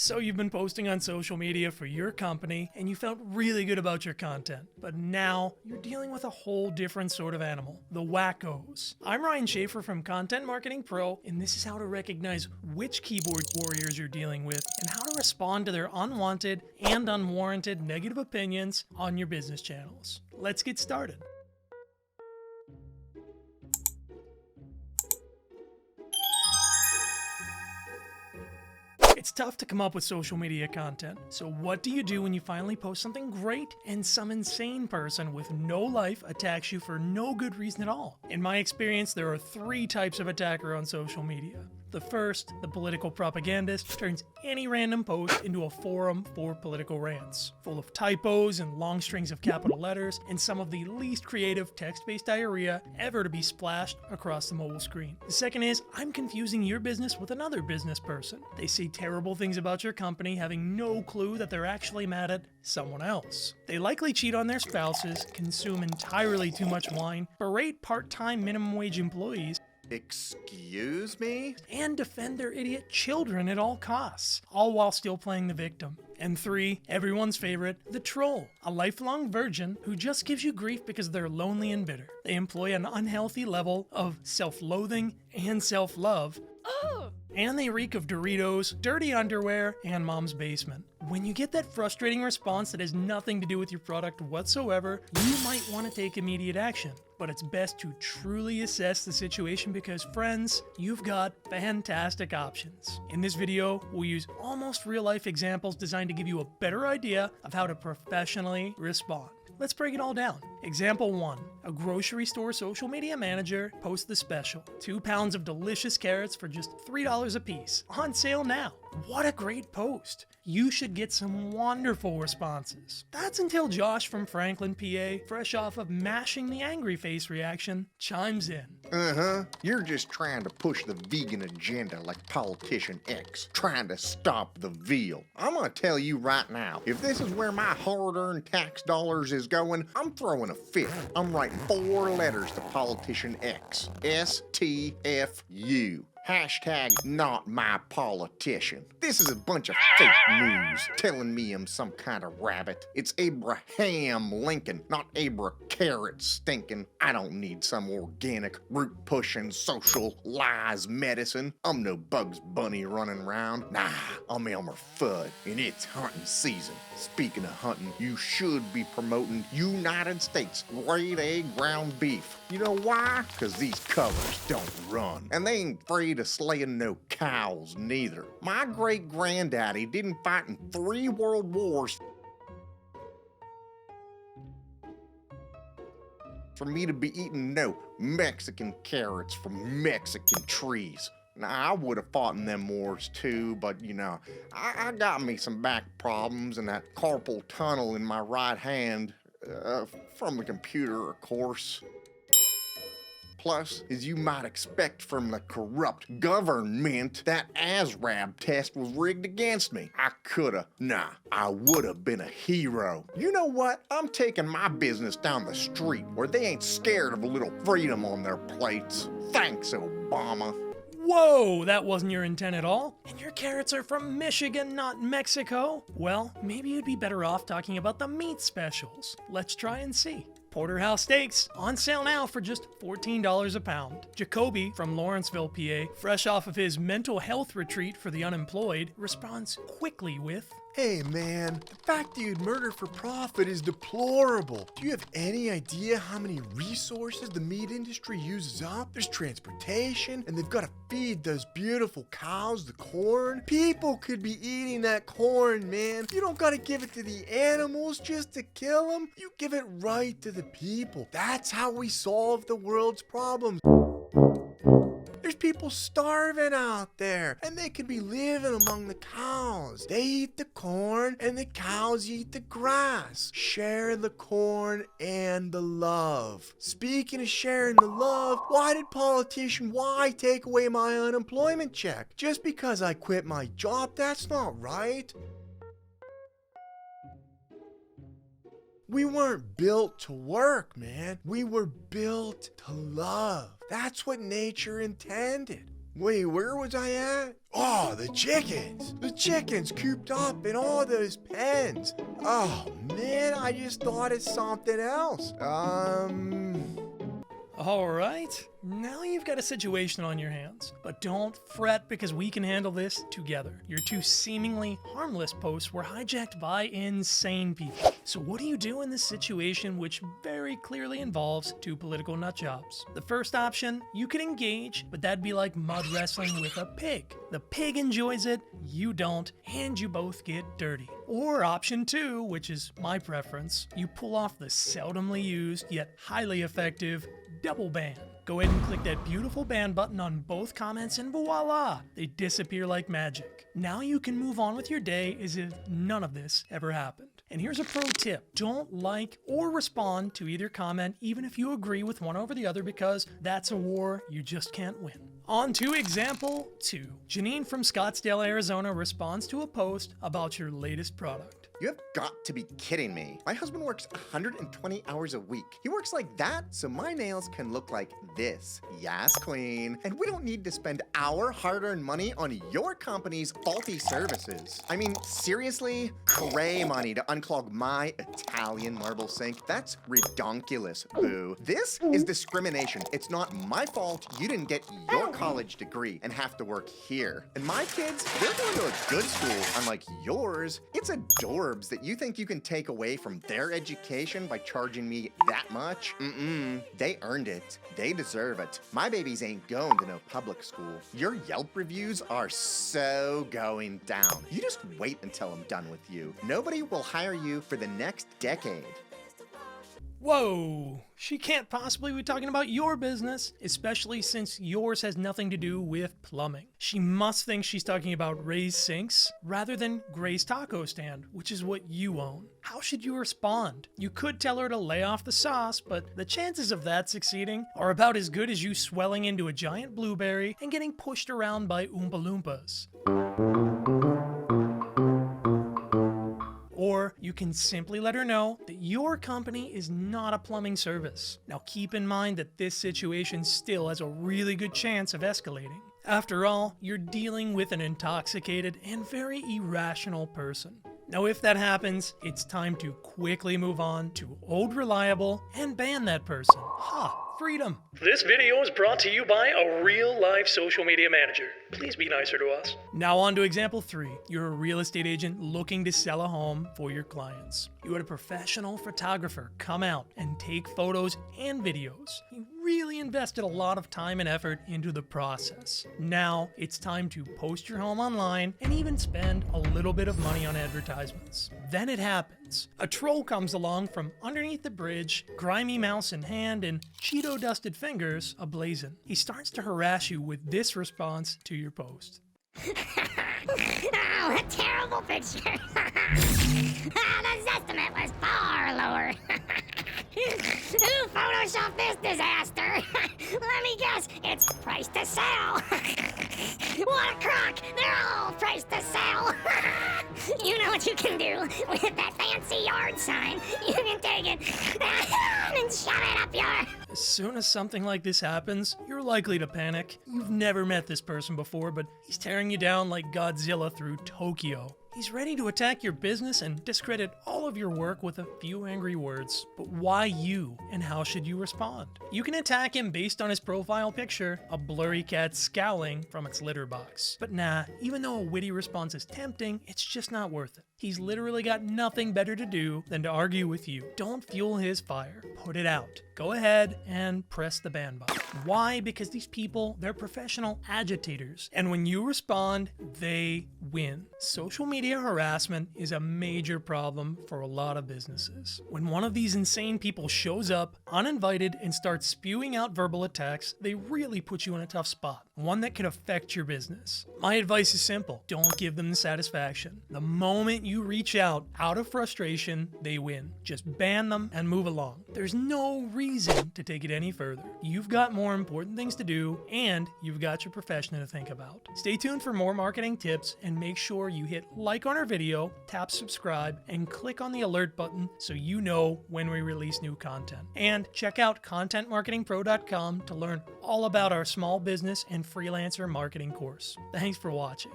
So you've been posting on social media for your company and you felt really good about your content, but now you're dealing with a whole different sort of animal, the wackos. I'm Ryan Shaffer from Content Marketing Pro, and this is how to recognize which keyboard warriors you're dealing with and how to respond to their unwanted and unwarranted negative opinions on your business channels. Let's get started. It's tough to come up with social media content, so what do you do when you finally post something great and some insane person with no life attacks you for no good reason at all? In my experience, there are three types of attacker on social media. The first, the political propagandist, turns any random post into a forum for political rants, full of typos and long strings of capital letters and some of the least creative text-based diarrhea ever to be splashed across the mobile screen. The second is, I'm confusing your business with another business person. They say terrible things about your company, having no clue that they're actually mad at someone else. They likely cheat on their spouses, consume entirely too much wine, berate part-time minimum wage employees, Excuse me? and defend their idiot children at all costs, all while still playing the victim. And three, everyone's favorite, the troll, a lifelong virgin who just gives you grief because they're lonely and bitter. They employ an unhealthy level of self-loathing and self-love, and they reek of Doritos, dirty underwear, and mom's basement. When you get that frustrating response that has nothing to do with your product whatsoever, you might want to take immediate action. But it's best to truly assess the situation because, friends, you've got fantastic options. In this video, we'll use almost real-life examples designed to give you a better idea of how to professionally respond. Let's break it all down. Example 1. A grocery store social media manager posts the special. 2 pounds of delicious carrots for just $3 a piece. On sale now. What a great post. You should get some wonderful responses. That's until Josh from Franklin, PA, fresh off of mashing the angry face reaction, chimes in. You're just trying to push the vegan agenda like politician X, trying to stop the veal. I'm gonna tell you right now, if this is where my hard-earned tax dollars is going, I'm throwing a fit. I'm writing 4 letters to politician X. STFU. Hashtag not my politician. This is a bunch of fake news telling me I'm some kind of rabbit. It's Abraham Lincoln, not Abra Carrot Stinking. I don't need some organic, root-pushing, social lies medicine. I'm no Bugs Bunny running around. Nah, I'm Elmer Fudd, and it's hunting season. Speaking of hunting, you should be promoting United States grade A ground beef. You know why? Because these colors don't run. And they ain't afraid of slaying no cows neither. My great-granddaddy didn't fight in 3 world wars for me to be eating no Mexican carrots from Mexican trees. Now, I would have fought in them wars too, but you know, I got me some back problems and that carpal tunnel in my right hand, from the computer, of course. Plus, as you might expect from the corrupt government, that ASRAB test was rigged against me. I would've been a hero. You know what? I'm taking my business down the street where they ain't scared of a little freedom on their plates. Thanks, Obama. Whoa, that wasn't your intent at all? And your carrots are from Michigan, not Mexico? Well, maybe you'd be better off talking about the meat specials. Let's try and see. Porterhouse steaks, on sale now for just $14 a pound. Jacoby from Lawrenceville, PA, fresh off of his mental health retreat for the unemployed, responds quickly with, "Hey man, the fact that you'd murder for profit is deplorable. Do you have any idea how many resources the meat industry uses up? There's transportation, and they've got to feed those beautiful cows the corn. People could be eating that corn, man. You don't got to give it to the animals just to kill them. You give it right to the people. That's how we solve the world's problems. There's people starving out there, and they could be living among the cows. They eat the corn, and the cows eat the grass. Share the corn and the love. Speaking of sharing the love, why did politician Y take away my unemployment check? Just because I quit my job? That's not right. We weren't built to work, man. We were built to love. That's what nature intended. Wait, where was I at? Oh, the chickens! The chickens cooped up in all those pens. Oh man, I just thought of something else. All right, now you've got a situation on your hands, but don't fret because we can handle this together. Your two seemingly harmless posts were hijacked by insane people. So what do you do in this situation which very clearly involves two political nutjobs? The first option, you can engage, but that'd be like mud wrestling with a pig. The pig enjoys it, you don't, and you both get dirty. Or option two, which is my preference, you pull off the seldomly used yet highly effective double ban. Go ahead and click that beautiful ban button on both comments and voila, they disappear like magic. Now you can move on with your day as if none of this ever happened. And here's a pro tip. Don't like or respond to either comment even if you agree with one over the other because that's a war you just can't win. On to example 2. Janine from Scottsdale, Arizona responds to a post about your latest product. You have got to be kidding me. My husband works 120 hours a week. He works like that so my nails can look like this. Yes, queen. And we don't need to spend our hard-earned money on your company's faulty services. I mean, seriously? Gray money to unclog my Italian marble sink? That's redonkulous, boo. This is discrimination. It's not my fault you didn't get your college degree and have to work here. And my kids, they're going to a good school, unlike yours. It's ADORBS that you think you can take away from their education by charging me that much? They earned it. They deserve it. My babies ain't going to no public school. Your Yelp reviews are so going down. You just wait until I'm done with you. Nobody will hire you for the next decade. Whoa, she can't possibly be talking about your business, especially since yours has nothing to do with plumbing. She must think she's talking about Ray's sinks rather than Gray's taco stand, which is what you own. How should you respond? You could tell her to lay off the sauce, but the chances of that succeeding are about as good as you swelling into a giant blueberry and getting pushed around by Oompa Loompas. Or you can simply let her know that your company is not a plumbing service. Now keep in mind that this situation still has a really good chance of escalating. After all, you're dealing with an intoxicated and very irrational person. Now if that happens, it's time to quickly move on to Old Reliable and ban that person. Ha! Freedom. This video is brought to you by a real-life social media manager. Please be nicer to us. Now on to example 3. You're a real estate agent looking to sell a home for your clients. You had a professional photographer come out and take photos and videos. You really invested a lot of time and effort into the process. Now it's time to post your home online and even spend a little bit of money on advertisements. Then it happens. A troll comes along from underneath the bridge, grimy mouse in hand and Cheeto-dusted fingers ablazing. He starts to harass you with this response to your post. Oh, a terrible picture. The estimate was far lower. Who photoshopped this disaster? Let me guess, it's price to sell. What a crock! They're all price to sell. You know what you can do with that fancy yard sign? You can take it and shove it up your... As soon as something like this happens, you're likely to panic. You've never met this person before, but he's tearing you down like Godzilla through Tokyo. He's ready to attack your business and discredit all of your work with a few angry words. But why you, and how should you respond? You can attack him based on his profile picture, a blurry cat scowling from its litter box. But nah, even though a witty response is tempting, it's just not worth it. He's literally got nothing better to do than to argue with you. Don't fuel his fire. Put it out. Go ahead and press the ban button. Why? Because these people, they're professional agitators. And when you respond, they win. Social media harassment is a major problem for a lot of businesses. When one of these insane people shows up uninvited and starts spewing out verbal attacks, they really put you in a tough spot. One that could affect your business. My advice is simple. Don't give them the satisfaction. The moment you reach out of frustration, they win. Just ban them and move along. There's no reason to take it any further. You've got more important things to do, and you've got your profession to think about. Stay tuned for more marketing tips, and make sure you hit like on our video, tap subscribe, and click on the alert button so you know when we release new content. And check out contentmarketingpro.com to learn all about our small business and freelancer marketing course. Thanks for watching.